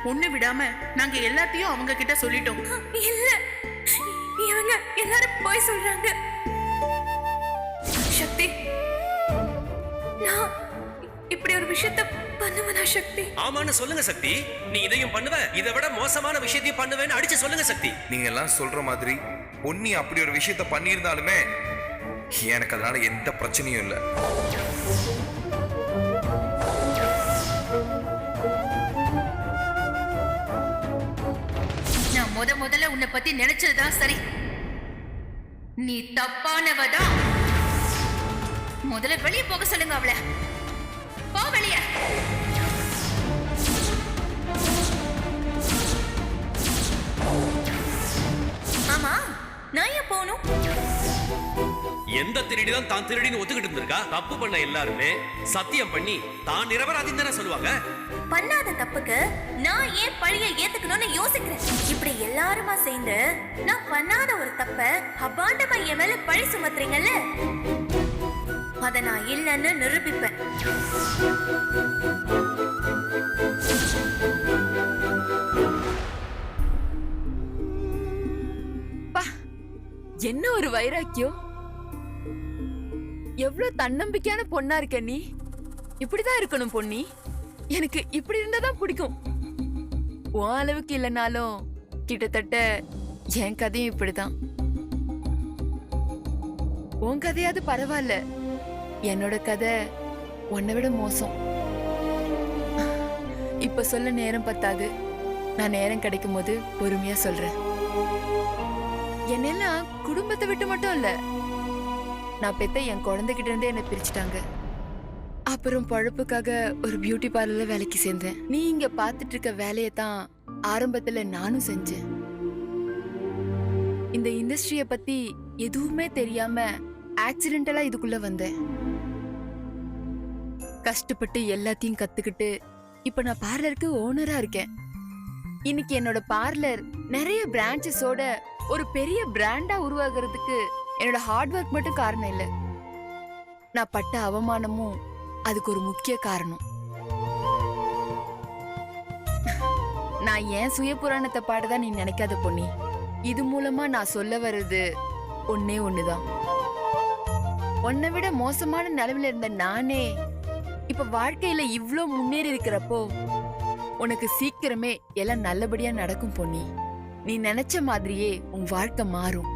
ஒண்ணு விடாம நாங்க எல்லாத்தையும் அவங்க கிட்ட சொல்லிட்டோம். இல்ல, இவங்க எல்லாரும் போய் சொல்றாங்க. சக்தி, நான் இப்படி ஒரு விஷயத்த பண்ணுவனா சக்தி? ஆமான்னு சொல்லுங்க சக்தி. நீ இதையும் பண்ணுவ, இதை விட மோசமான விஷயத்தையும் பண்ணுவேன்னு அடிச்சு சொல்லுங்க சக்தி. நீங்க எல்லாம் சொல்ற மாதிரி பொன்னி அப்படி ஒரு விஷயத்த பண்ணியிருந்தாலுமே எனக்கு அதனால எந்த பிரச்சனையும் இல்லை. நான் முதல்ல உன்னை பத்தி நினைச்சதுதான் சரி. நீ தப்பானவதான். முதல்ல வெளியே போக சொல்லுங்க அவள. போ வெளியே. ஆமா, நான் ஏன் போகணும்? எந்த திருடிதான் தான் திருடின்னு ஒத்துக்கிட்டு இருந்திருக்கா? தப்பு பண்ண எல்லாருமே சத்தியம் பண்ணி தான் நிரபராதின்னு தானே சொல்லுவாங்க. பண்ணாத தப்புக்கு நான் ஏன் பழிய ஏத்துக்கணும்னு யோசிக்கிறேன். இப்படி எல்லாருமா சேர்ந்து நான் பண்ணாத ஒரு தப்ப அபாண்டமா என் மேல பழி சுமத்துறீங்கல்ல, அத நான் இல்லைன்னு நிரூபிப்பேன். என்ன ஒரு வைராக்கியம்! எவ்வளவு தன்னம்பிக்கையான பொண்ணா இருக்க நீ. இப்படிதான் இருக்கணும் பொன்னி. எனக்கு இப்படி இருந்தாதான் பிடிக்கும். உன் அளவுக்கு இல்லைனாலும் கிட்டத்தட்ட என் கதையும் இப்படிதான். உன் கதையாவது பரவாயில்ல, என்னோட கதை உன்னை விட மோசம். இப்ப சொல்ல நேரம் பத்தாது. நான் நேரம் கிடைக்கும் போது பொறுமையா சொல்றேன். என்னெல்லாம் குடும்பத்தை விட்டு மட்டும் இல்ல, நான் பெத்த என் குழந்தைகிட்ட இருந்து என்னை பிரிச்சுட்டாங்க. அப்புறம் பழப்புக்காக ஒரு பியூட்டி பார்லர்ல வேலைக்கு சேர்ந்தேன். நீ இங்க பாத்துட்டு இருக்க வேலையை தான் ஆரம்பத்துல நானும் செஞ்சேன். இந்த இண்டஸ்ட்ரிய பத்தி எதுவுமே தெரியாம ஆக்சிடென்டலா இதுக்குள்ள வந்தேன். கஷ்டப்பட்டு எல்லாத்தையும் கத்துக்கிட்டு இப்ப நான் பார்லருக்கு ஓனரா இருக்கேன். இன்னைக்கு என்னோட பார்லர் நிறைய பிரான்ச்சஸோட ஒரு பெரிய பிராண்டா உருவாகிறதுக்கு என்னோட ஹார்ட் ஒர்க் மட்டும் காரணம் இல்ல, நான் பட்ட அவமானமும் அதுக்கு ஒரு முக்கிய காரணம். நான் ஏன் சுய புராணத்தை பாடுதான் நீ நினைக்காத பொன்னி. இது மூலமா நான் சொல்ல வர்றது ஒன்னே ஒண்ணுதான். உன்னை விட மோசமான நிலைமையில இருந்த நானே இப்ப வாழ்க்கையில இவ்ளோ முன்னேறி இருக்கிறப்போ உனக்கு சீக்கிரமே எல்லாம் நல்லபடியா நடக்கும் பொன்னி. நீ நினைச்ச மாதிரியே உன் வாழ்க்கை மாறும்.